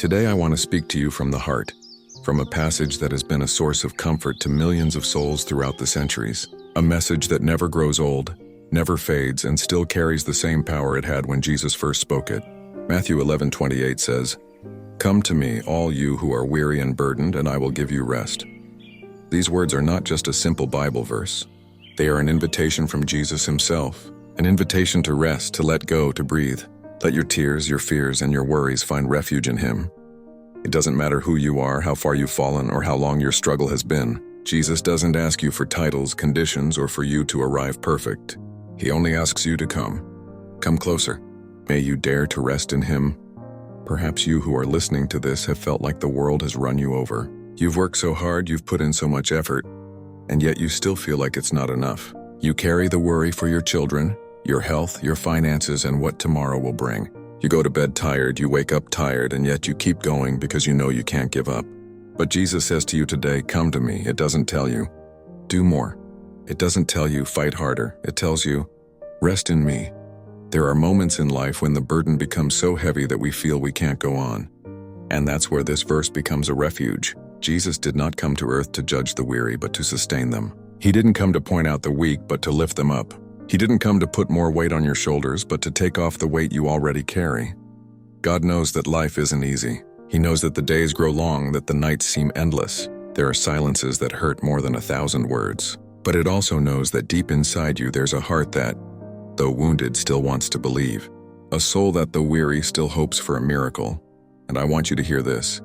Today I want to speak to you from the heart, from a passage that has been a source of comfort to millions of souls throughout the centuries. A message that never grows old, never fades, and still carries the same power it had when Jesus first spoke it. Mathew 11:28 says, "Come to me, all you who are weary and burdened, and I will give you rest." These words are not just a simple Bible verse. They are an invitation from Jesus himself, an invitation to rest, to let go, to breathe. Let your tears, your fears, and your worries find refuge in him. It doesn't matter who you are, how far you've fallen, or how long your struggle has been. Jesus doesn't ask you for titles, conditions, or for you to arrive perfect. He only asks you to come. Come closer. May you dare to rest in him. Perhaps you who are listening to this have felt like the world has run you over. You've worked so hard, you've put in so much effort, and yet you still feel like it's not enough. You carry the worry for your children, your health, your finances, and what tomorrow will bring. You go to bed tired, you wake up tired, and yet you keep going because you know you can't give up. But Jesus says to you today, come to me. It doesn't tell you, do more. It doesn't tell you, fight harder. It tells you, rest in me. There are moments in life when the burden becomes so heavy that we feel we can't go on. And that's where this verse becomes a refuge. Jesus did not come to earth to judge the weary, but to sustain them. He didn't come to point out the weak, but to lift them up. He didn't come to put more weight on your shoulders, but to take off the weight you already carry. God knows that life isn't easy. He knows that the days grow long, that the nights seem endless. There are silences that hurt more than 1,000 words. But it also knows that deep inside you there's a heart that, though wounded, still wants to believe. A soul that, though weary, still hopes for a miracle. And I want you to hear this.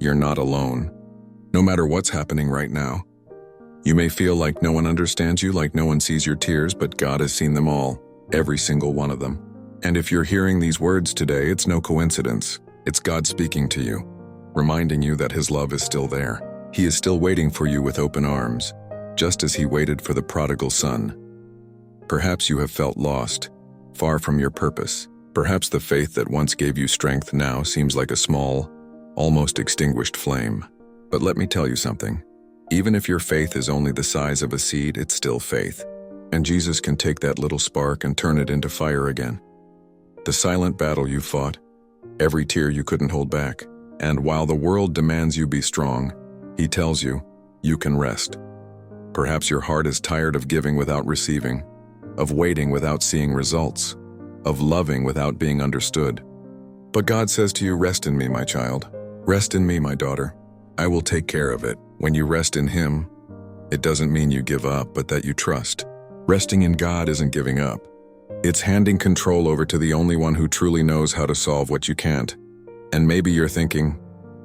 You're not alone. No matter what's happening right now. You may feel like no one understands you, like no one sees your tears, but God has seen them all, every single one of them. And if you're hearing these words today, it's no coincidence. It's God speaking to you, reminding you that his love is still there. He is still waiting for you with open arms, just as he waited for the prodigal son. Perhaps you have felt lost, far from your purpose. Perhaps the faith that once gave you strength now seems like a small, almost extinguished flame. But let me tell you something. Even if your faith is only the size of a seed, it's still faith. And Jesus can take that little spark and turn it into fire again. The silent battle you fought, every tear you couldn't hold back, and while the world demands you be strong, he tells you, you can rest. Perhaps your heart is tired of giving without receiving, of waiting without seeing results, of loving without being understood. But God says to you, rest in me, my child. Rest in me, my daughter. I will take care of it. When you rest in him, it doesn't mean you give up, but that you trust. Resting in God isn't giving up. It's handing control over to the only one who truly knows how to solve what you can't. And maybe you're thinking,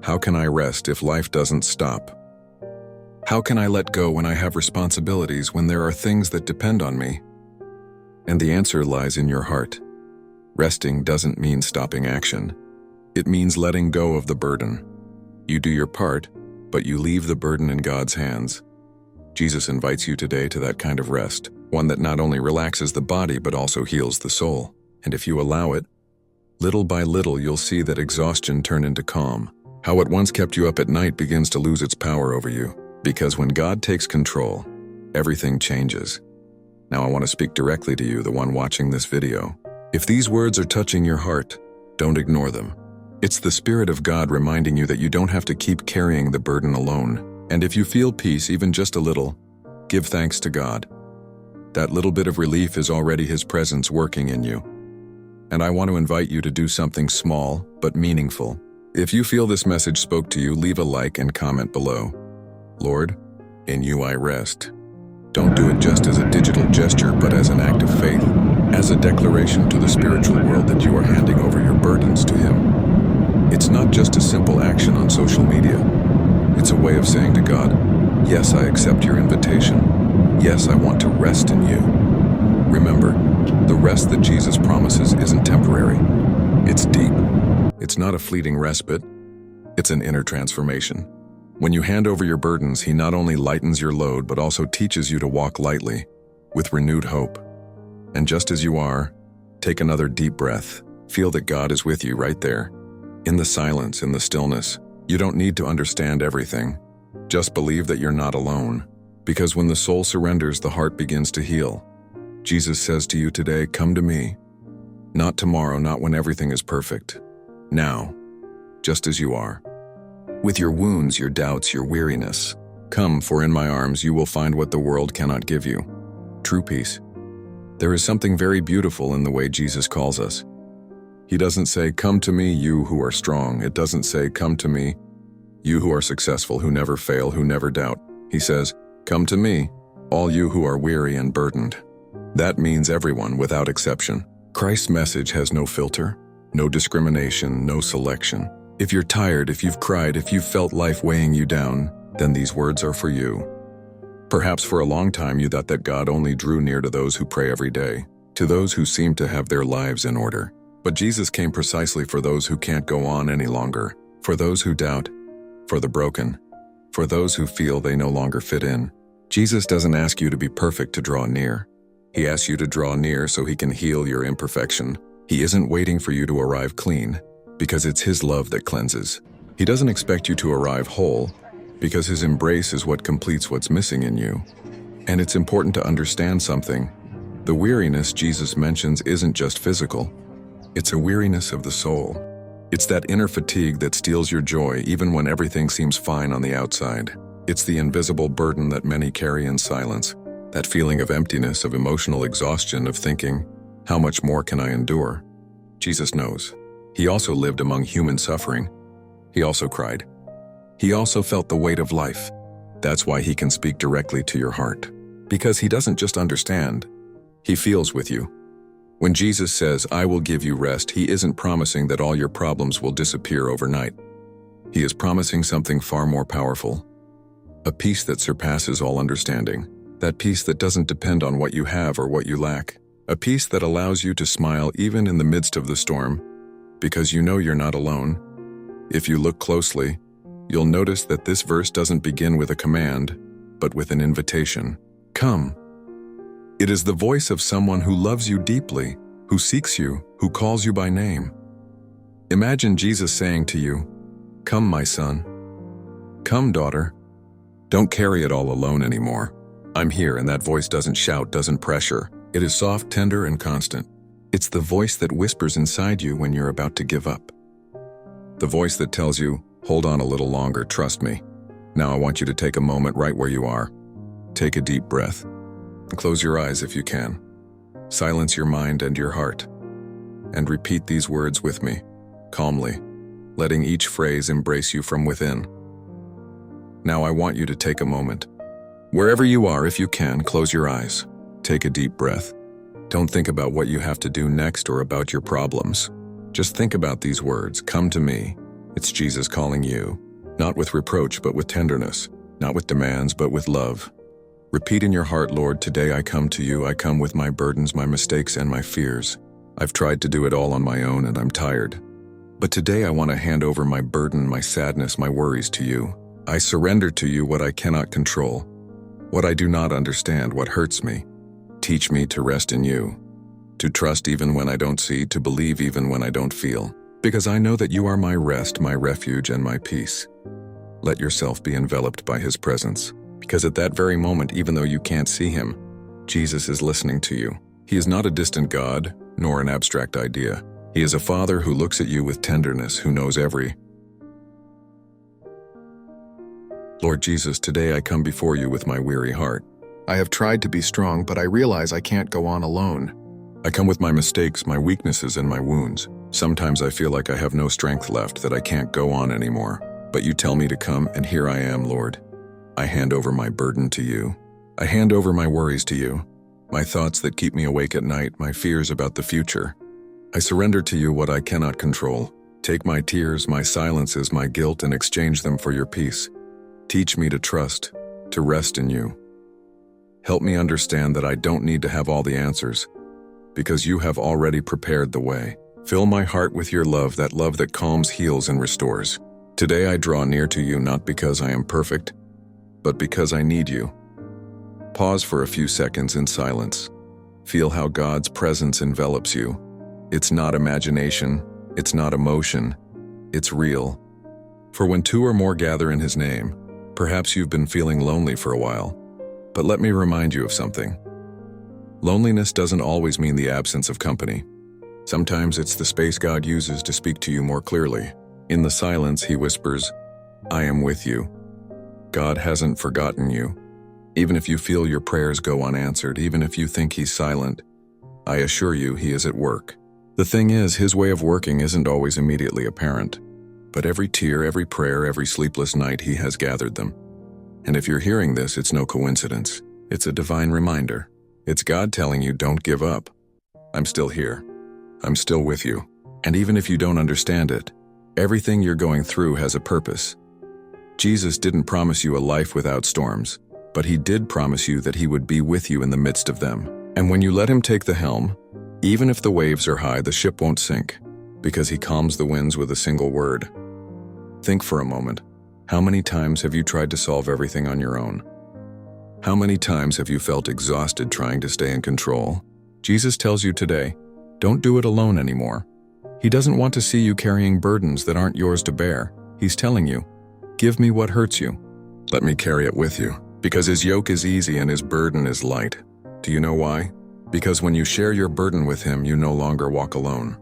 how can I rest if life doesn't stop? How can I let go when I have responsibilities, when there are things that depend on me? And the answer lies in your heart. Resting doesn't mean stopping action. It means letting go of the burden. You do your part, but you leave the burden in God's hands. Jesus invites you today to that kind of rest, one that not only relaxes the body but also heals the soul. And if you allow it, little by little you'll see that exhaustion turn into calm. How what once kept you up at night begins to lose its power over you. Because when God takes control, everything changes. Now I want to speak directly to you, the one watching this video. If these words are touching your heart, don't ignore them. It's the Spirit of God reminding you that you don't have to keep carrying the burden alone. And if you feel peace, even just a little, give thanks to God. That little bit of relief is already his presence working in you. And I want to invite you to do something small but meaningful. If you feel this message spoke to you, leave a like and comment below. Lord, in you I rest. Don't do it just as a digital gesture, but as an act of faith, as a declaration to the spiritual world that you are handing over your burdens to him. It's not just a simple action on social media. It's a way of saying to God, yes, I accept your invitation. Yes, I want to rest in you. Remember, the rest that Jesus promises isn't temporary. It's deep. It's not a fleeting respite. It's an inner transformation. When you hand over your burdens, he not only lightens your load, but also teaches you to walk lightly, with renewed hope. And just as you are, take another deep breath. Feel that God is with you right there. In the silence, in the stillness. You don't need to understand everything. Just believe that you're not alone. Because when the soul surrenders, the heart begins to heal. Jesus says to you today, come to me. Not tomorrow, not when everything is perfect. Now. just as you are. With your wounds, your doubts, your weariness. Come, for in my arms you will find what the world cannot give you. True peace. There is something very beautiful in the way Jesus calls us. He doesn't say, "Come to me, you who are strong." It doesn't say, "Come to me, you who are successful, who never fail, who never doubt." He says, "Come to me, all you who are weary and burdened." That means everyone without exception. Christ's message has no filter, no discrimination, no selection. If you're tired, if you've cried, if you've felt life weighing you down, then these words are for you. Perhaps for a long time you thought that God only drew near to those who pray every day, to those who seem to have their lives in order. But Jesus came precisely for those who can't go on any longer, for those who doubt, for the broken, for those who feel they no longer fit in. Jesus doesn't ask you to be perfect to draw near. He asks you to draw near so he can heal your imperfection. He isn't waiting for you to arrive clean, because it's his love that cleanses. He doesn't expect you to arrive whole, because his embrace is what completes what's missing in you. And it's important to understand something. The weariness Jesus mentions isn't just physical. It's a weariness of the soul. It's that inner fatigue that steals your joy even when everything seems fine on the outside. It's the invisible burden that many carry in silence. That feeling of emptiness, of emotional exhaustion, of thinking, how much more can I endure? Jesus knows. He also lived among human suffering. He also cried. He also felt the weight of life. That's why he can speak directly to your heart. Because he doesn't just understand, he feels with you. When Jesus says, "I will give you rest," he isn't promising that all your problems will disappear overnight. He is promising something far more powerful. A peace that surpasses all understanding. That peace that doesn't depend on what you have or what you lack. A peace that allows you to smile even in the midst of the storm, because you know you're not alone. If you look closely, you'll notice that this verse doesn't begin with a command, but with an invitation. Come. It is the voice of someone who loves you deeply, who seeks you, who calls you by name. Imagine Jesus saying to you, "Come, my son. Come, daughter. Don't carry it all alone anymore. I'm here," and that voice doesn't shout, doesn't pressure. It is soft, tender, and constant. It's the voice that whispers inside you when you're about to give up. The voice that tells you, "Hold on a little longer, trust me." Now I want you to take a moment right where you are. Take a deep breath. Close your eyes if you can. Silence your mind and your heart. And repeat these words with me, calmly, letting each phrase embrace you from within. Now I want you to take a moment. Wherever you are, if you can, close your eyes. Take a deep breath. Don't think about what you have to do next or about your problems. Just think about these words, "Come to me." It's Jesus calling you, not with reproach but with tenderness, not with demands but with love. Repeat in your heart, "Lord, today I come to you. I come with my burdens, my mistakes, and my fears. I've tried to do it all on my own and I'm tired. But today I want to hand over my burden, my sadness, my worries to you. I surrender to you what I cannot control, what I do not understand, what hurts me. Teach me to rest in you, to trust even when I don't see, to believe even when I don't feel. Because I know that you are my rest, my refuge, and my peace." Let yourself be enveloped by his presence. Because at that very moment, even though you can't see him, Jesus is listening to you. He is not a distant God, nor an abstract idea. He is a Father who looks at you with tenderness, who knows every. Lord Jesus, today I come before you with my weary heart. I have tried to be strong, but I realize I can't go on alone. I come with my mistakes, my weaknesses, and my wounds. Sometimes I feel like I have no strength left, that I can't go on anymore. But you tell me to come, and here I am, Lord. I hand over my burden to you. I hand over my worries to you, my thoughts that keep me awake at night, my fears about the future. I surrender to you what I cannot control. Take my tears, my silences, my guilt, and exchange them for your peace. Teach me to trust, to rest in you. Help me understand that I don't need to have all the answers, because you have already prepared the way. Fill my heart with your love that calms, heals, and restores. Today I draw near to you not because I am perfect, but because I need you. Pause for a few seconds in silence. Feel how God's presence envelops you. It's not imagination, it's not emotion, it's real. For when two or more gather in his name, perhaps you've been feeling lonely for a while. But let me remind you of something. Loneliness doesn't always mean the absence of company. Sometimes it's the space God uses to speak to you more clearly. In the silence, he whispers, I am with you. God hasn't forgotten you. Even if you feel your prayers go unanswered, even if you think he's silent, I assure you he is at work. The thing is, his way of working isn't always immediately apparent. But every tear, every prayer, every sleepless night, he has gathered them. And if you're hearing this, it's no coincidence. It's a divine reminder. It's God telling you, don't give up. I'm still here. I'm still with you. And even if you don't understand it, everything you're going through has a purpose. Jesus didn't promise you a life without storms, but he did promise you that he would be with you in the midst of them. And when you let him take the helm, even if the waves are high, the ship won't sink, because he calms the winds with a single word. Think for a moment. How many times have you tried to solve everything on your own? How many times have you felt exhausted trying to stay in control? Jesus tells you today, don't do it alone anymore. He doesn't want to see you carrying burdens that aren't yours to bear. He's telling you, give me what hurts you. Let me carry it with you, because his yoke is easy and his burden is light. Do you know why? Because when you share your burden with him, you no longer walk alone.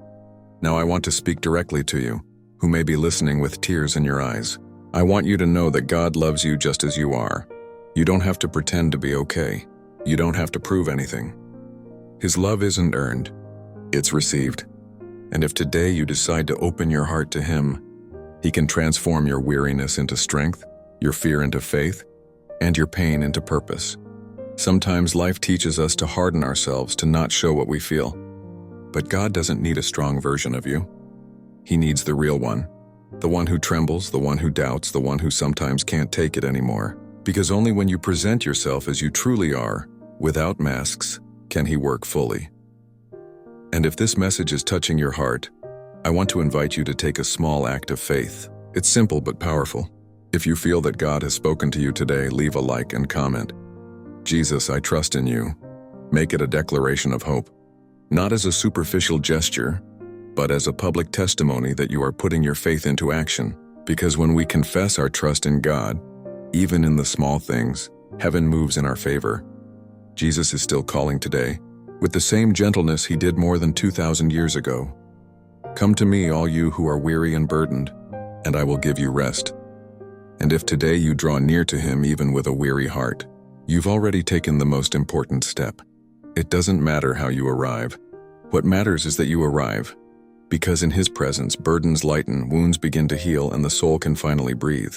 Now I want to speak directly to you, who may be listening with tears in your eyes. I want you to know that God loves you just as you are. You don't have to pretend to be okay. You don't have to prove anything. His love isn't earned, it's received. And if today you decide to open your heart to him, he can transform your weariness into strength, your fear into faith, and your pain into purpose. Sometimes life teaches us to harden ourselves to not show what we feel. But God doesn't need a strong version of you. He needs the real one. The one who trembles, the one who doubts, the one who sometimes can't take it anymore. Because only when you present yourself as you truly are, without masks, can he work fully. And if this message is touching your heart, I want to invite you to take a small act of faith. It's simple but powerful. If you feel that God has spoken to you today, leave a like and comment. Jesus, I trust in you. Make it a declaration of hope. Not as a superficial gesture, but as a public testimony that you are putting your faith into action. Because when we confess our trust in God, even in the small things, heaven moves in our favor. Jesus is still calling today, with the same gentleness he did more than 2,000 years ago. Come to me, all you who are weary and burdened, and I will give you rest. And if today you draw near to him even with a weary heart, you've already taken the most important step. It doesn't matter how you arrive. What matters is that you arrive, because in his presence, burdens lighten, wounds begin to heal, and the soul can finally breathe.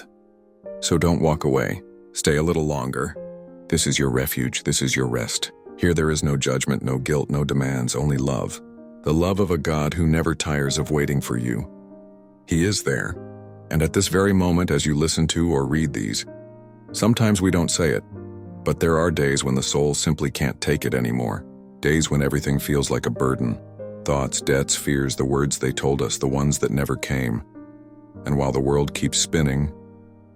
So don't walk away. Stay a little longer. This is your refuge. This is your rest. Here there is no judgment, no guilt, no demands, only love. The love of a God who never tires of waiting for you. He is there. And at this very moment, as you listen to or read these, sometimes we don't say it, but there are days when the soul simply can't take it anymore. Days when everything feels like a burden. Thoughts, debts, fears, the words they told us, the ones that never came. And while the world keeps spinning,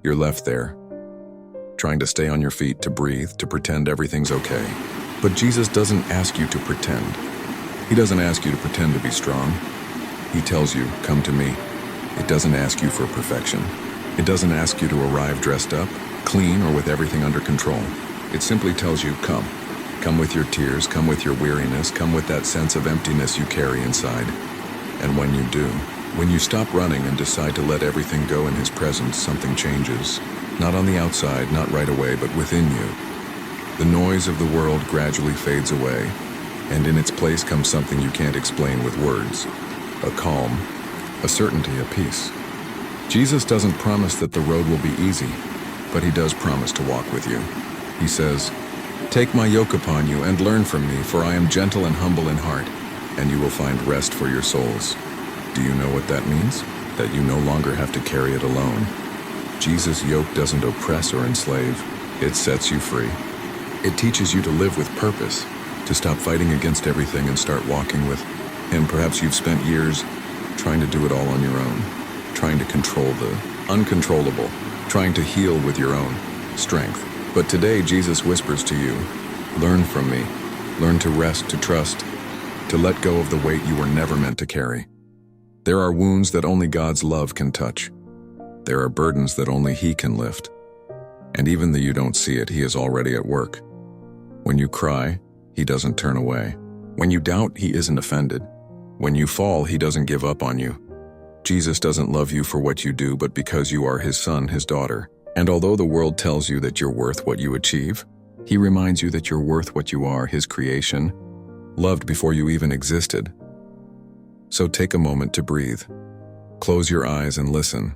you're left there, trying to stay on your feet, to breathe, to pretend everything's okay. But Jesus doesn't ask you to pretend. He doesn't ask you to pretend to be strong. He tells you, come to me. It doesn't ask you for perfection. It doesn't ask you to arrive dressed up, clean, or with everything under control. It simply tells you, come. Come with your tears, come with your weariness, come with that sense of emptiness you carry inside. And when you do, when you stop running and decide to let everything go in his presence, something changes. Not on the outside, not right away, but within you. The noise of the world gradually fades away, and in its place comes something you can't explain with words. A calm, a certainty, a peace. Jesus doesn't promise that the road will be easy, but he does promise to walk with you. He says, take my yoke upon you and learn from me, for I am gentle and humble in heart, and you will find rest for your souls. Do you know what that means? That you no longer have to carry it alone. Jesus' yoke doesn't oppress or enslave. It sets you free. It teaches you to live with purpose, to stop fighting against everything and start walking with him. Perhaps you've spent years trying to do it all on your own, trying to control the uncontrollable, trying to heal with your own strength. But today, Jesus whispers to you, learn from me. Learn to rest, to trust, to let go of the weight you were never meant to carry. There are wounds that only God's love can touch. There are burdens that only he can lift. And even though you don't see it, he is already at work. When you cry, he doesn't turn away. When you doubt, he isn't offended. When you fall, he doesn't give up on you. Jesus doesn't love you for what you do, but because you are his son, his daughter. And although the world tells you that you're worth what you achieve, he reminds you that you're worth what you are, his creation, loved before you even existed. So take a moment to breathe. Close your eyes and listen.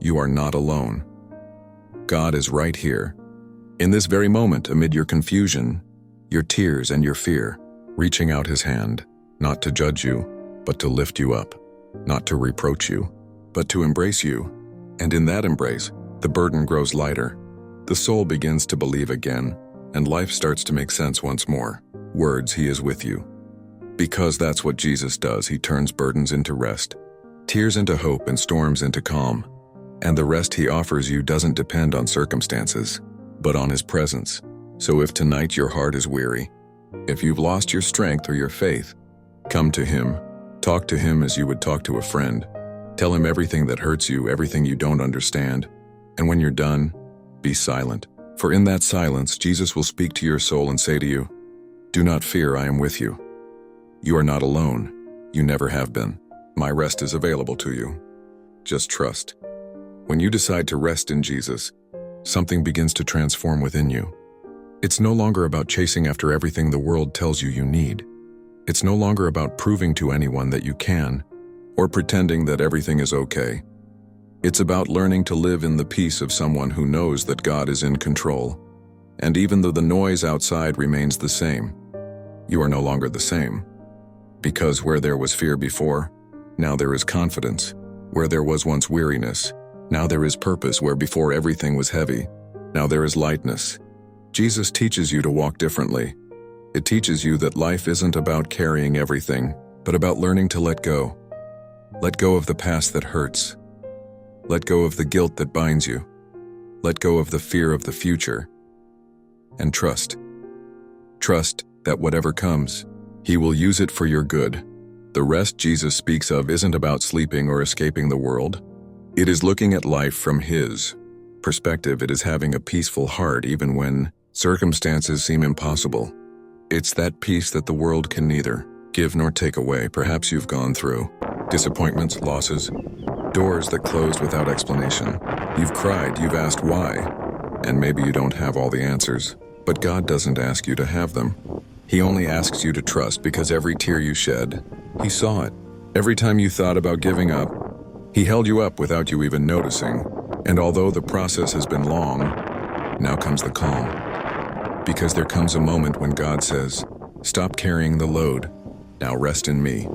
You are not alone. God is right here, in this very moment, amid your confusion, your tears, and your fear, reaching out his hand, not to judge you, but to lift you up, not to reproach you, but to embrace you. And in that embrace, the burden grows lighter. The soul begins to believe again, and life starts to make sense once more. Words, he is with you. Because that's what Jesus does. He turns burdens into rest, tears into hope, and storms into calm. And the rest he offers you doesn't depend on circumstances, but on his presence. So if tonight your heart is weary, if you've lost your strength or your faith, come to him. Talk to him as you would talk to a friend. Tell him everything that hurts you, everything you don't understand. And when you're done, be silent. For in that silence, Jesus will speak to your soul and say to you, "Do not fear, I am with you. You are not alone. You never have been. My rest is available to you. Just trust." When you decide to rest in Jesus, something begins to transform within you. It's no longer about chasing after everything the world tells you you need. It's no longer about proving to anyone that you can, or pretending that everything is okay. It's about learning to live in the peace of someone who knows that God is in control. And even though the noise outside remains the same, you are no longer the same. Because where there was fear before, now there is confidence. Where there was once weariness, now there is purpose. Where before everything was heavy, now there is lightness. Jesus teaches you to walk differently. It teaches you that life isn't about carrying everything, but about learning to let go. Let go of the past that hurts. Let go of the guilt that binds you. Let go of the fear of the future. And trust. Trust that whatever comes, he will use it for your good. The rest Jesus speaks of isn't about sleeping or escaping the world. It is looking at life from his perspective. It is having a peaceful heart even when circumstances seem impossible. It's that peace that the world can neither give nor take away. Perhaps you've gone through disappointments, losses, doors that closed without explanation. You've cried, you've asked why, and maybe you don't have all the answers. But God doesn't ask you to have them. He only asks you to trust, because every tear you shed, he saw it. Every time you thought about giving up, he held you up without you even noticing. And although the process has been long, now comes the calm. Because there comes a moment when God says, "Stop carrying the load. Now rest in me."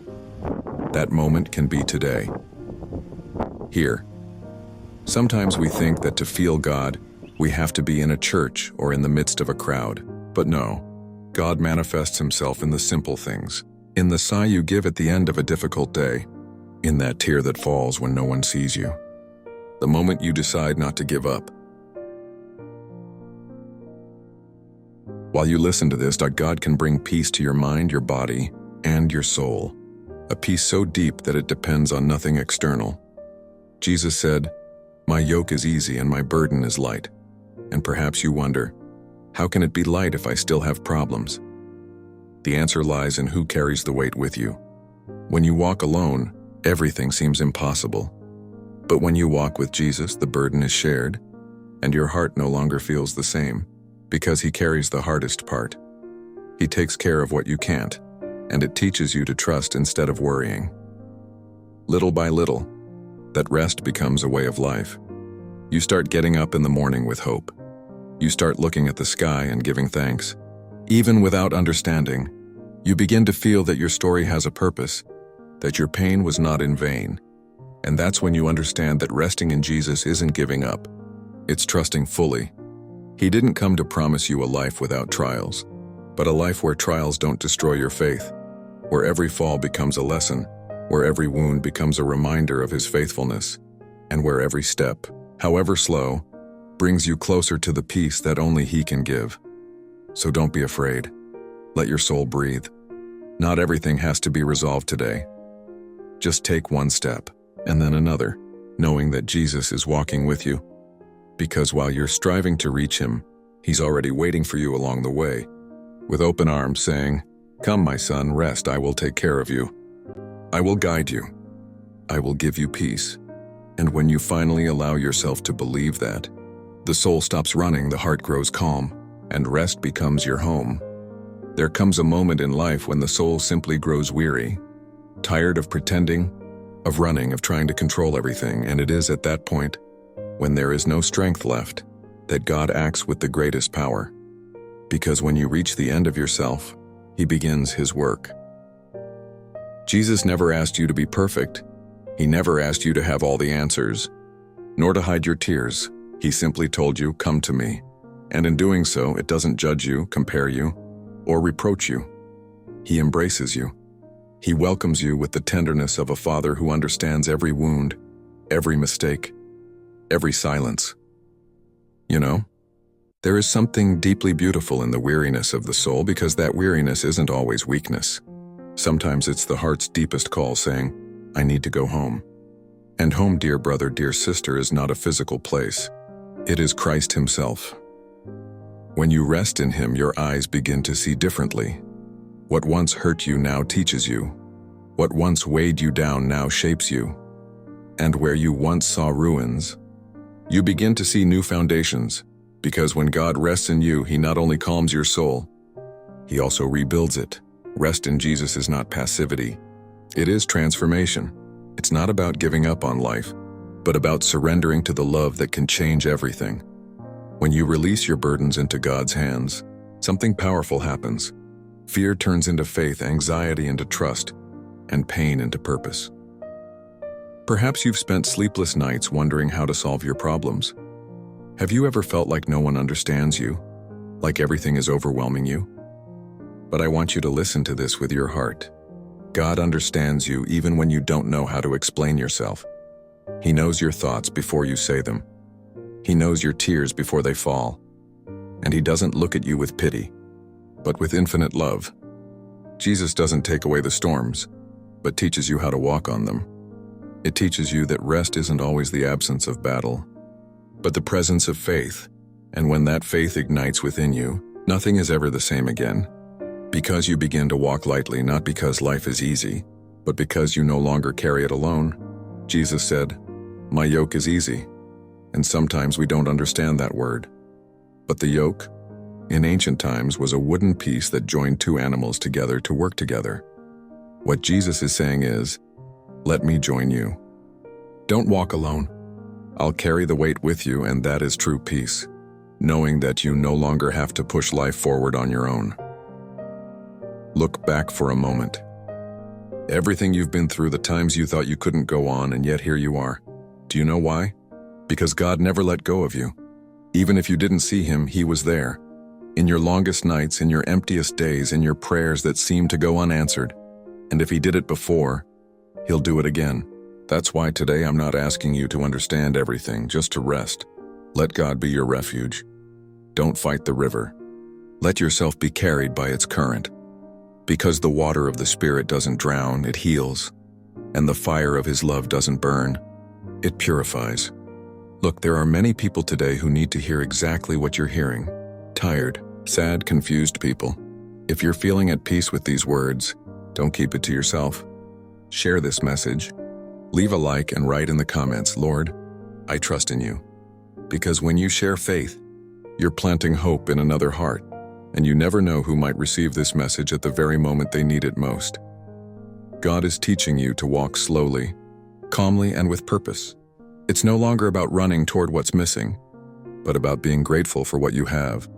That moment can be today. Here. Sometimes we think that to feel God, we have to be in a church or in the midst of a crowd. But no, God manifests himself in the simple things. In the sigh you give at the end of a difficult day. In that tear that falls when no one sees you. The moment you decide not to give up. While you listen to this, God can bring peace to your mind, your body, and your soul. A peace so deep that it depends on nothing external. Jesus said, "My yoke is easy and my burden is light." And perhaps you wonder, how can it be light if I still have problems? The answer lies in who carries the weight with you. When you walk alone, everything seems impossible. But when you walk with Jesus, the burden is shared, and your heart no longer feels the same, because he carries the hardest part. He takes care of what you can't, and it teaches you to trust instead of worrying. Little by little, that rest becomes a way of life. You start getting up in the morning with hope. You start looking at the sky and giving thanks. Even without understanding, you begin to feel that your story has a purpose, that your pain was not in vain. And that's when you understand that resting in Jesus isn't giving up. It's trusting fully. He didn't come to promise you a life without trials, but a life where trials don't destroy your faith, where every fall becomes a lesson, where every wound becomes a reminder of his faithfulness, and where every step, however slow, brings you closer to the peace that only he can give. So don't be afraid. Let your soul breathe. Not everything has to be resolved today. Just take one step, and then another, knowing that Jesus is walking with you. Because while you're striving to reach him, he's already waiting for you along the way, with open arms saying, "Come, my son, rest, I will take care of you. I will guide you. I will give you peace. And when you finally allow yourself to believe that, the soul stops running, the heart grows calm, and rest becomes your home. There comes a moment in life when the soul simply grows weary, tired of pretending, of running, of trying to control everything, and it is at that point, when there is no strength left, that God acts with the greatest power. Because when you reach the end of yourself, He begins His work. Jesus never asked you to be perfect. He never asked you to have all the answers, nor to hide your tears. He simply told you, "Come to me." And in doing so, it doesn't judge you, compare you, or reproach you. He embraces you. He welcomes you with the tenderness of a father who understands every wound, every mistake, every silence. You know, there is something deeply beautiful in the weariness of the soul, because that weariness isn't always weakness. Sometimes it's the heart's deepest call saying, "I need to go home." And home, dear brother, dear sister, is not a physical place. It is Christ Himself. When you rest in Him, your eyes begin to see differently. What once hurt you now teaches you. What once weighed you down now shapes you. And where you once saw ruins, you begin to see new foundations, because when God rests in you, He not only calms your soul, He also rebuilds it. Rest in Jesus is not passivity. It is transformation. It's not about giving up on life, but about surrendering to the love that can change everything. When you release your burdens into God's hands, something powerful happens. Fear turns into faith, anxiety into trust, and pain into purpose. Perhaps you've spent sleepless nights wondering how to solve your problems. Have you ever felt like no one understands you, like everything is overwhelming you? But I want you to listen to this with your heart. God understands you even when you don't know how to explain yourself. He knows your thoughts before you say them. He knows your tears before they fall. And He doesn't look at you with pity, but with infinite love. Jesus doesn't take away the storms, but teaches you how to walk on them. It teaches you that rest isn't always the absence of battle, but the presence of faith. And when that faith ignites within you, nothing is ever the same again. Because you begin to walk lightly, not because life is easy, but because you no longer carry it alone. Jesus said, "My yoke is easy." And sometimes we don't understand that word. But the yoke, in ancient times, was a wooden piece that joined two animals together to work together. What Jesus is saying is, let me join you. Don't walk alone. I'll carry the weight with you, and that is true peace, knowing that you no longer have to push life forward on your own. Look back for a moment. Everything you've been through, the times you thought you couldn't go on, and yet here you are. Do you know why? Because God never let go of you. Even if you didn't see Him, He was there. In your longest nights, in your emptiest days, in your prayers that seemed to go unanswered. And if He did it before, He'll do it again. That's why today I'm not asking you to understand everything, just to rest. Let God be your refuge. Don't fight the river. Let yourself be carried by its current. Because the water of the Spirit doesn't drown, it heals. And the fire of His love doesn't burn, it purifies. Look, there are many people today who need to hear exactly what you're hearing. Tired, sad, confused people. If you're feeling at peace with these words, don't keep it to yourself. Share this message. Leave a like and write in the comments, "Lord, I trust in you." Because when you share faith, you're planting hope in another heart. And you never know who might receive this message at the very moment they need it most. God is teaching you to walk slowly, calmly, and with purpose. It's no longer about running toward what's missing, but about being grateful for what you have.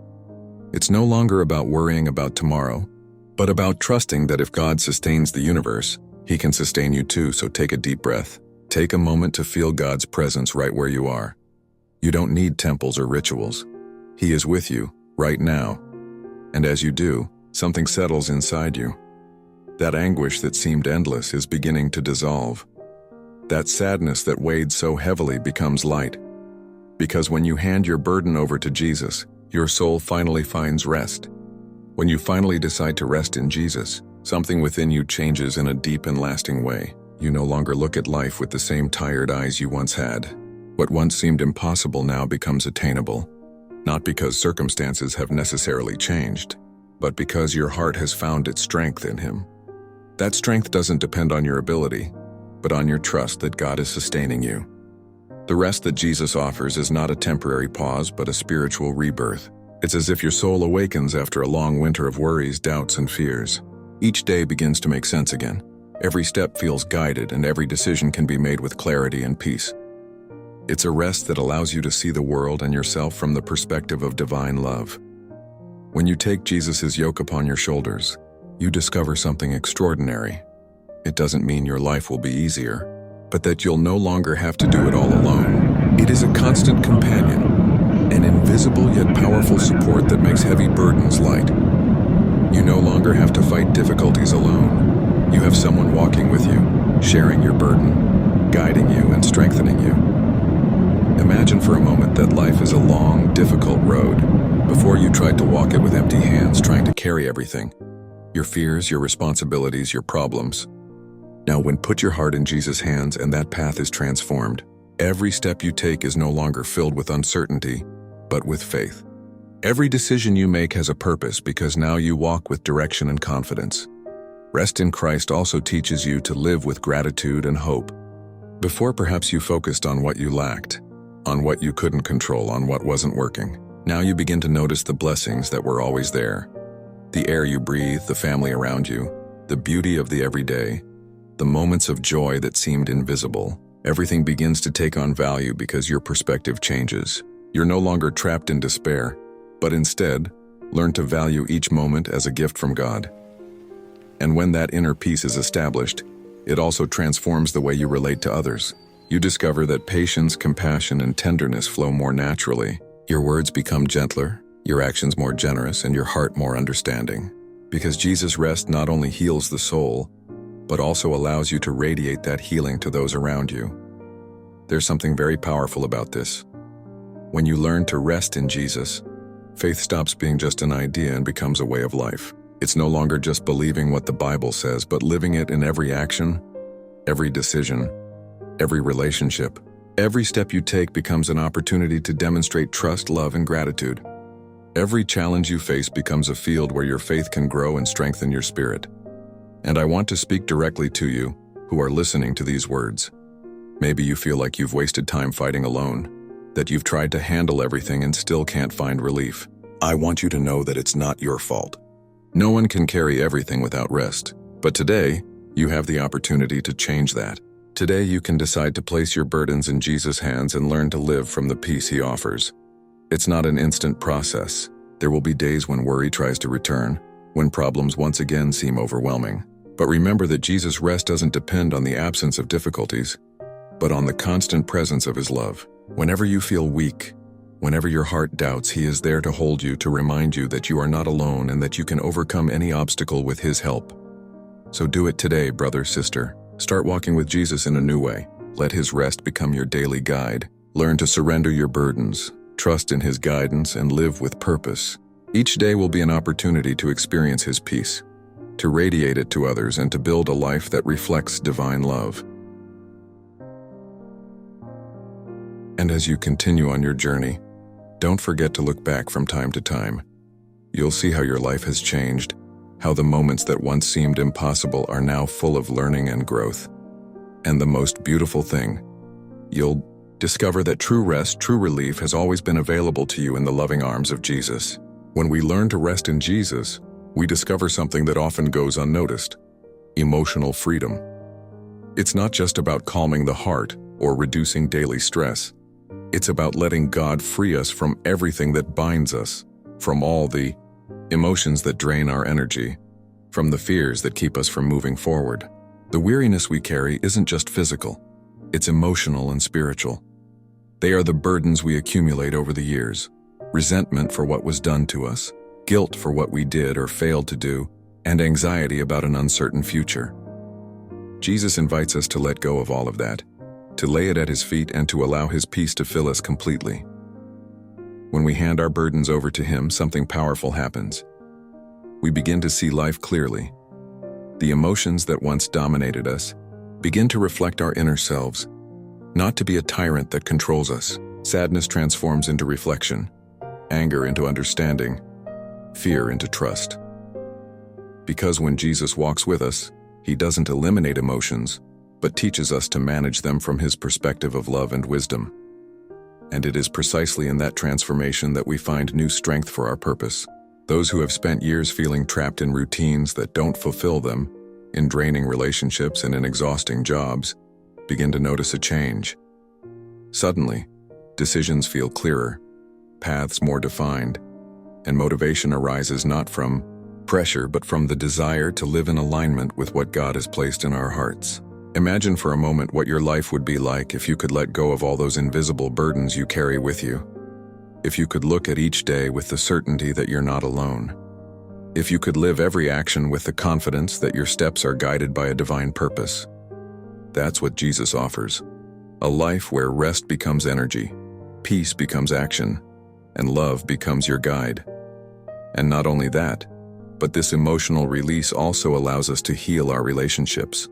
It's no longer about worrying about tomorrow, but about trusting that if God sustains the universe, He can sustain you too. So take a deep breath. Take a moment to feel God's presence right where you are. You don't need temples or rituals. He is with you right now. And as you do, something settles inside you. That anguish that seemed endless is beginning to dissolve. That sadness that weighed so heavily becomes light. Because when you hand your burden over to Jesus, your soul finally finds rest. When you finally decide to rest in Jesus, something within you changes in a deep and lasting way. You no longer look at life with the same tired eyes you once had. What once seemed impossible now becomes attainable. Not because circumstances have necessarily changed, but because your heart has found its strength in Him. That strength doesn't depend on your ability, but on your trust that God is sustaining you. The rest that Jesus offers is not a temporary pause, but a spiritual rebirth. It's as if your soul awakens after a long winter of worries, doubts, and fears. Each day begins to make sense again. Every step feels guided, and every decision can be made with clarity and peace. It's a rest that allows you to see the world and yourself from the perspective of divine love. When you take Jesus' yoke upon your shoulders, you discover something extraordinary. It doesn't mean your life will be easier, but that you'll no longer have to do it all alone. It is a constant companion, an invisible yet powerful support that makes heavy burdens light. You no longer have to fight difficulties alone. You have someone walking with you, sharing your burden, guiding you and strengthening you. Imagine for a moment that life is a long, difficult road. Before you tried to walk it with empty hands, trying to carry everything. Your fears, your responsibilities, your problems. Now, when put your heart in Jesus' hands and that path is transformed, every step you take is no longer filled with uncertainty, but with faith. Every decision you make has a purpose because now you walk with direction and confidence. Rest in Christ also teaches you to live with gratitude and hope. Before, perhaps you focused on what you lacked, on what you couldn't control, on what wasn't working. Now you begin to notice the blessings that were always there. The air you breathe, the family around you, the beauty of the everyday, the moments of joy that seemed invisible. Everything begins to take on value because your perspective changes. You're no longer trapped in despair, but instead, learn to value each moment as a gift from God. And when that inner peace is established, it also transforms the way you relate to others. You discover that patience, compassion, and tenderness flow more naturally. Your words become gentler, your actions more generous, and your heart more understanding. Because Jesus' rest not only heals the soul, but also allows you to radiate that healing to those around you. There's something very powerful about this. When you learn to rest in Jesus, faith stops being just an idea and becomes a way of life. It's no longer just believing what the Bible says, but living it in every action, every decision, every relationship. Every step you take becomes an opportunity to demonstrate trust, love, and gratitude. Every challenge you face becomes a field where your faith can grow and strengthen your spirit. And I want to speak directly to you who are listening to these words. Maybe you feel like you've wasted time fighting alone, that you've tried to handle everything and still can't find relief. I want you to know that it's not your fault. No one can carry everything without rest. But today, you have the opportunity to change that. Today you can decide to place your burdens in Jesus' hands and learn to live from the peace He offers. It's not an instant process. There will be days when worry tries to return, when problems once again seem overwhelming. But remember that Jesus' rest doesn't depend on the absence of difficulties, but on the constant presence of His love. Whenever you feel weak, whenever your heart doubts, He is there to hold you, to remind you that you are not alone and that you can overcome any obstacle with His help. So do it today, brother, sister. Start walking with Jesus in a new way. Let His rest become your daily guide. Learn to surrender your burdens, trust in His guidance, and live with purpose. Each day will be an opportunity to experience His peace, to radiate it to others, and to build a life that reflects divine love. And as you continue on your journey, don't forget to look back from time to time. You'll see how your life has changed, how the moments that once seemed impossible are now full of learning and growth. And the most beautiful thing, you'll discover that true rest, true relief has always been available to you in the loving arms of Jesus. When we learn to rest in Jesus, we discover something that often goes unnoticed: emotional freedom. It's not just about calming the heart or reducing daily stress. It's about letting God free us from everything that binds us, from all the emotions that drain our energy, from the fears that keep us from moving forward. The weariness we carry isn't just physical, it's emotional and spiritual. They are the burdens we accumulate over the years: resentment for what was done to us, guilt for what we did or failed to do, and anxiety about an uncertain future. Jesus invites us to let go of all of that, to lay it at His feet, and to allow His peace to fill us completely. When we hand our burdens over to Him, something powerful happens. We begin to see life clearly. The emotions that once dominated us begin to reflect our inner selves, not to be a tyrant that controls us. Sadness transforms into reflection, anger into understanding, fear into trust. Because when Jesus walks with us, He doesn't eliminate emotions, but teaches us to manage them from his perspective of love and wisdom. And it is precisely in that transformation that we find new strength for our purpose. Those who have spent years feeling trapped in routines that don't fulfill them, in draining relationships and in exhausting jobs, begin to notice a change. Suddenly, decisions feel clearer, paths more defined, and motivation arises not from pressure but from the desire to live in alignment with what God has placed in our hearts. Imagine for a moment what your life would be like if you could let go of all those invisible burdens you carry with you. If you could look at each day with the certainty that you're not alone. If you could live every action with the confidence that your steps are guided by a divine purpose. That's what Jesus offers. A life where rest becomes energy, peace becomes action, and love becomes your guide. And not only that, but this emotional release also allows us to heal our relationships.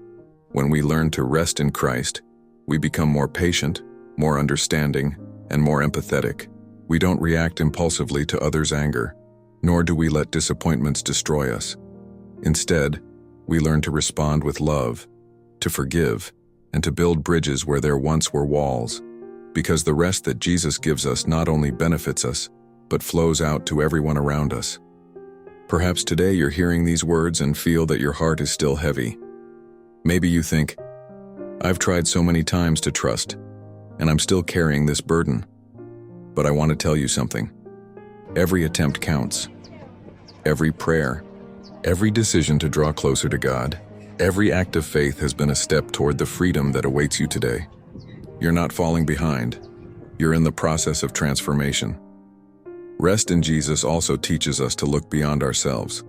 When we learn to rest in Christ, we become more patient, more understanding, and more empathetic. We don't react impulsively to others' anger, nor do we let disappointments destroy us. Instead, we learn to respond with love, to forgive, and to build bridges where there once were walls, because the rest that Jesus gives us not only benefits us, but flows out to everyone around us. Perhaps today you're hearing these words and feel that your heart is still heavy. Maybe you think, I've tried so many times to trust, and I'm still carrying this burden. But I want to tell you something. Every attempt counts. Every prayer, every decision to draw closer to God, every act of faith has been a step toward the freedom that awaits you today. You're not falling behind. You're in the process of transformation. Rest in Jesus also teaches us to look beyond ourselves.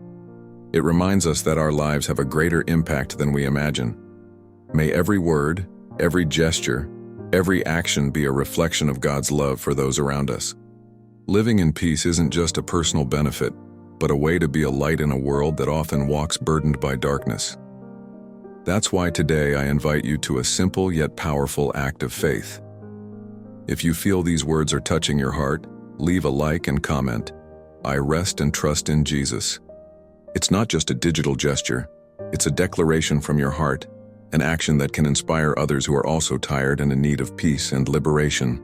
It reminds us that our lives have a greater impact than we imagine. May every word, every gesture, every action be a reflection of God's love for those around us. Living in peace isn't just a personal benefit, but a way to be a light in a world that often walks burdened by darkness. That's why today I invite you to a simple yet powerful act of faith. If you feel these words are touching your heart, leave a like and comment. I rest and trust in Jesus. It's not just a digital gesture, it's a declaration from your heart, an action that can inspire others who are also tired and in need of peace and liberation.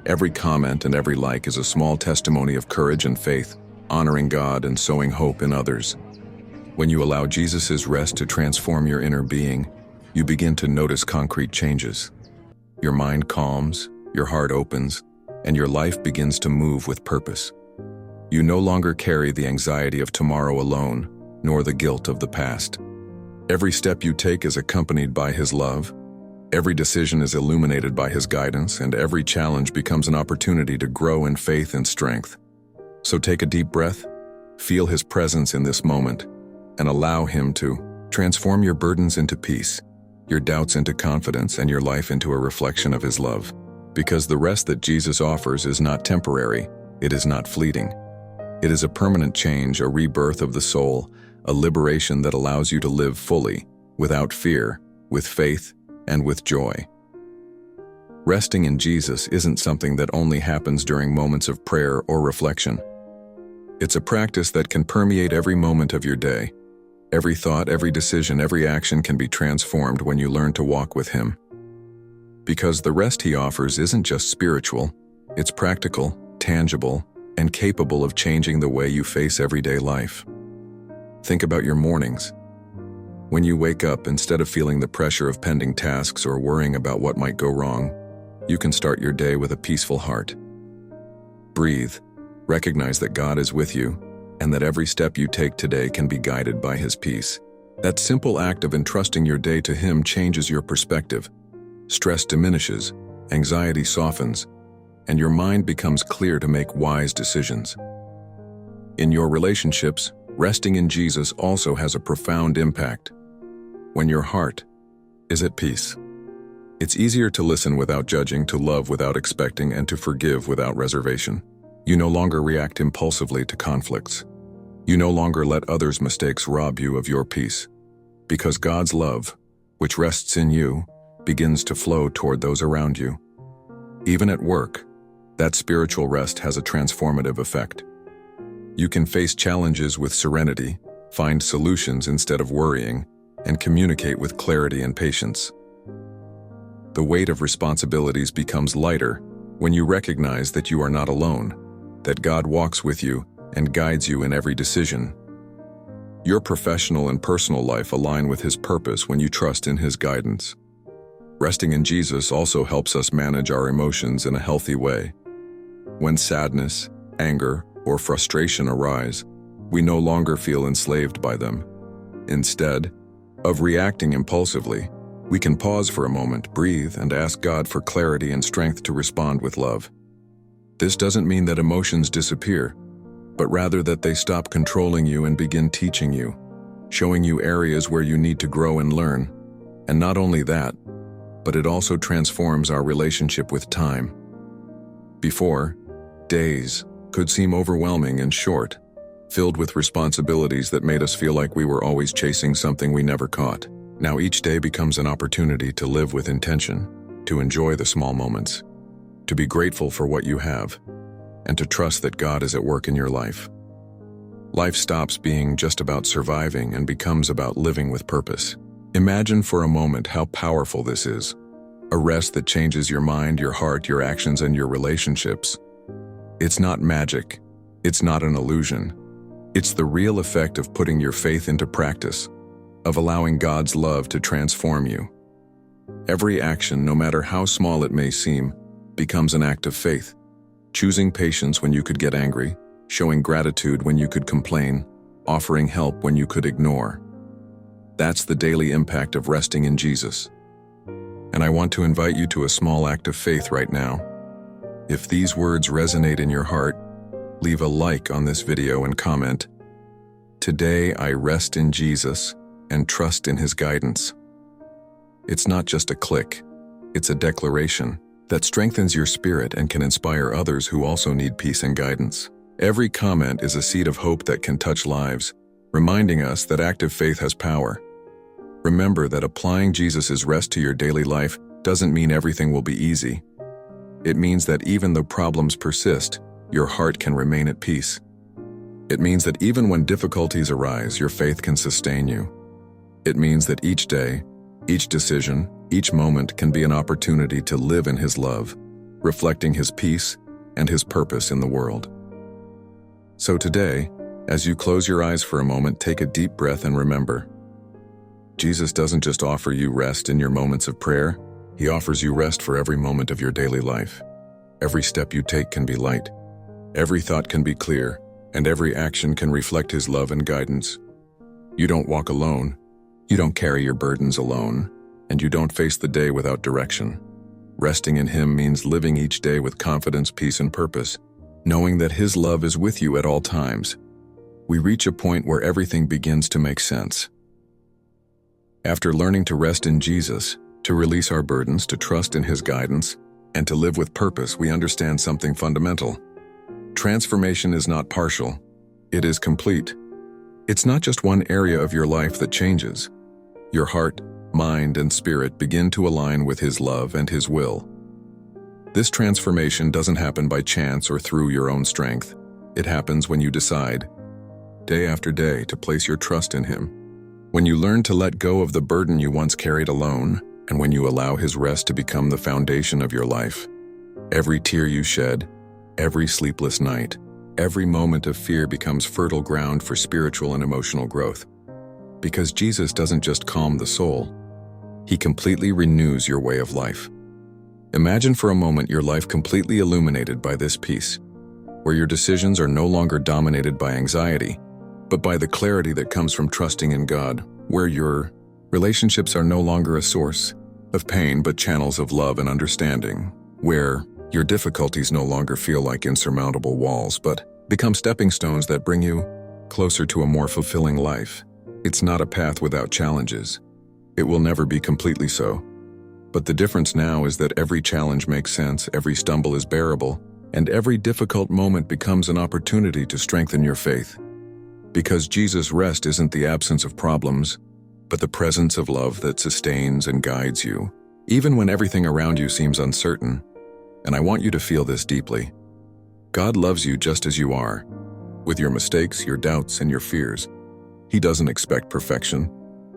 Every comment and every like is a small testimony of courage and faith, honoring God and sowing hope in others. When you allow Jesus' rest to transform your inner being, you begin to notice concrete changes. Your mind calms, your heart opens, and your life begins to move with purpose. You no longer carry the anxiety of tomorrow alone, nor the guilt of the past. Every step you take is accompanied by His love. Every decision is illuminated by His guidance, and every challenge becomes an opportunity to grow in faith and strength. So take a deep breath, feel His presence in this moment, and allow Him to transform your burdens into peace, your doubts into confidence, and your life into a reflection of His love. Because the rest that Jesus offers is not temporary, it is not fleeting. It is a permanent change, a rebirth of the soul, a liberation that allows you to live fully, without fear, with faith, and with joy. Resting in Jesus isn't something that only happens during moments of prayer or reflection. It's a practice that can permeate every moment of your day. Every thought, every decision, every action can be transformed when you learn to walk with Him. Because the rest He offers isn't just spiritual, it's practical, tangible, and capable of changing the way you face everyday life. Think about your mornings. When you wake up, instead of feeling the pressure of pending tasks or worrying about what might go wrong, you can start your day with a peaceful heart. Breathe, recognize that God is with you, and that every step you take today can be guided by His peace. That simple act of entrusting your day to Him changes your perspective. Stress diminishes, anxiety softens, and your mind becomes clear to make wise decisions. In your relationships, resting in Jesus also has a profound impact. When your heart is at peace, it's easier to listen without judging, to love without expecting, and to forgive without reservation. You no longer react impulsively to conflicts. You no longer let others' mistakes rob you of your peace. Because God's love, which rests in you, begins to flow toward those around you. Even at work, that spiritual rest has a transformative effect. You can face challenges with serenity, find solutions instead of worrying, and communicate with clarity and patience. The weight of responsibilities becomes lighter when you recognize that you are not alone, that God walks with you and guides you in every decision. Your professional and personal life align with His purpose when you trust in His guidance. Resting in Jesus also helps us manage our emotions in a healthy way. When sadness, anger, or frustration arise, we no longer feel enslaved by them. Instead of reacting impulsively, we can pause for a moment, breathe, and ask God for clarity and strength to respond with love. This doesn't mean that emotions disappear, but rather that they stop controlling you and begin teaching you, showing you areas where you need to grow and learn. And not only that, but it also transforms our relationship with time. Before, days could seem overwhelming and short, filled with responsibilities that made us feel like we were always chasing something we never caught. Now each day becomes an opportunity to live with intention, to enjoy the small moments, to be grateful for what you have, and to trust that God is at work in your life. Life stops being just about surviving and becomes about living with purpose. Imagine for a moment how powerful this is. A rest that changes your mind, your heart, your actions, and your relationships. It's not magic. It's not an illusion. It's the real effect of putting your faith into practice, of allowing God's love to transform you. Every action, no matter how small it may seem, becomes an act of faith. Choosing patience when you could get angry, showing gratitude when you could complain, offering help when you could ignore. That's the daily impact of resting in Jesus. And I want to invite you to a small act of faith right now. If these words resonate in your heart, leave a like on this video and comment, "Today I rest in Jesus and trust in His guidance." It's not just a click, it's a declaration that strengthens your spirit and can inspire others who also need peace and guidance. Every comment is a seed of hope that can touch lives, reminding us that active faith has power. Remember that applying Jesus' rest to your daily life doesn't mean everything will be easy. It means that even though problems persist, your heart can remain at peace. It means that even when difficulties arise, your faith can sustain you. It means that each day, each decision, each moment can be an opportunity to live in His love, reflecting His peace and His purpose in the world. So today, as you close your eyes for a moment, take a deep breath and remember, Jesus doesn't just offer you rest in your moments of prayer, He offers you rest for every moment of your daily life. Every step you take can be light, every thought can be clear, and every action can reflect His love and guidance. You don't walk alone, you don't carry your burdens alone, and you don't face the day without direction. Resting in Him means living each day with confidence, peace, and purpose, knowing that His love is with you at all times. We reach a point where everything begins to make sense. After learning to rest in Jesus, to release our burdens, to trust in His guidance, and to live with purpose, we understand something fundamental. Transformation is not partial, it is complete. It's not just one area of your life that changes. Your heart, mind, and spirit begin to align with His love and His will. This transformation doesn't happen by chance or through your own strength. It happens when you decide, day after day, to place your trust in Him. When you learn to let go of the burden you once carried alone, and when you allow His rest to become the foundation of your life. Every tear you shed, every sleepless night, every moment of fear becomes fertile ground for spiritual and emotional growth. Because Jesus doesn't just calm the soul, He completely renews your way of life. Imagine for a moment your life completely illuminated by this peace, where your decisions are no longer dominated by anxiety, but by the clarity that comes from trusting in God, where your relationships are no longer a source of pain but channels of love and understanding, where your difficulties no longer feel like insurmountable walls but become stepping stones that bring you closer to a more fulfilling life. It's not a path without challenges. It will never be completely so. But the difference now is that every challenge makes sense, every stumble is bearable, and every difficult moment becomes an opportunity to strengthen your faith. Because Jesus' rest isn't the absence of problems, but the presence of love that sustains and guides you, even when everything around you seems uncertain. And I want you to feel this deeply. God loves you just as you are, with your mistakes, your doubts, and your fears. He doesn't expect perfection,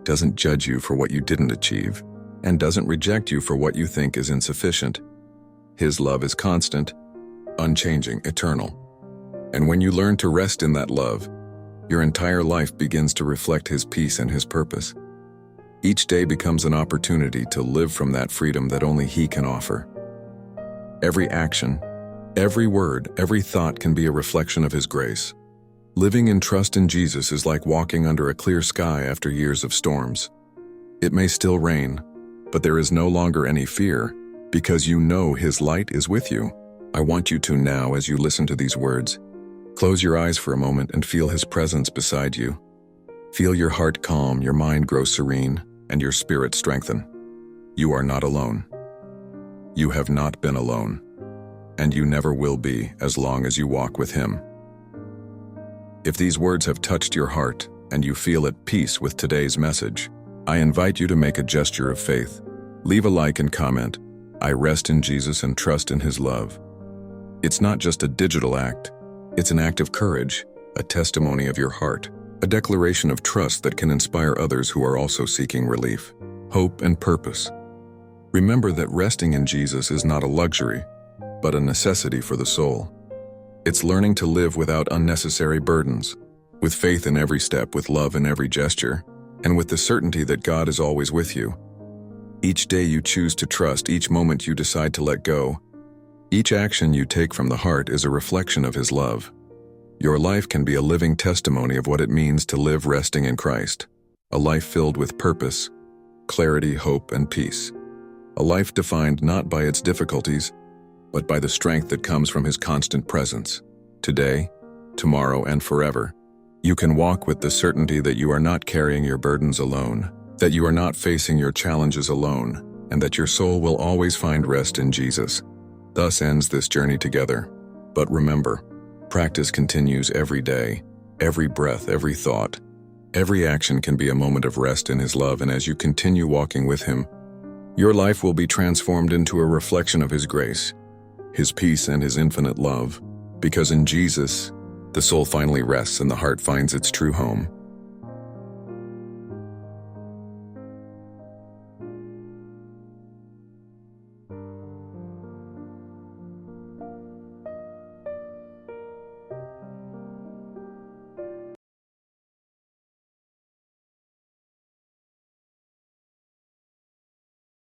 doesn't judge you for what you didn't achieve. and doesn't reject you for what you think is insufficient. His love is constant, unchanging, eternal. And when you learn to rest in that love, your entire life begins to reflect His peace and His purpose. Each day becomes an opportunity to live from that freedom that only He can offer. Every action, every word, every thought can be a reflection of His grace. Living in trust in Jesus is like walking under a clear sky after years of storms. It may still rain, but there is no longer any fear, because you know His light is with you. I want you to now, as you listen to these words, close your eyes for a moment and feel His presence beside you. Feel your heart calm, your mind grow serene, and your spirit strengthen. You are not alone. You have not been alone, and you never will be as long as you walk with Him. If these words have touched your heart and you feel at peace with today's message, I invite you to make a gesture of faith. Leave a like and comment, "I rest in Jesus and trust in His love." It's not just a digital act, it's an act of courage, a testimony of your heart, a declaration of trust that can inspire others who are also seeking relief, hope, and purpose. Remember that resting in Jesus is not a luxury, but a necessity for the soul. It's learning to live without unnecessary burdens, with faith in every step, with love in every gesture, and with the certainty that God is always with you. Each day you choose to trust, each moment you decide to let go, each action you take from the heart is a reflection of His love. Your life can be a living testimony of what it means to live resting in Christ, a life filled with purpose, clarity, hope, and peace. A life defined not by its difficulties, but by the strength that comes from His constant presence. Today, tomorrow, and forever, you can walk with the certainty that you are not carrying your burdens alone, that you are not facing your challenges alone, and that your soul will always find rest in Jesus. Thus ends this journey together. But remember, practice continues every day, every breath, every thought. Every action can be a moment of rest in His love, and as you continue walking with Him, your life will be transformed into a reflection of His grace, His peace, and His infinite love. Because in Jesus, the soul finally rests and the heart finds its true home.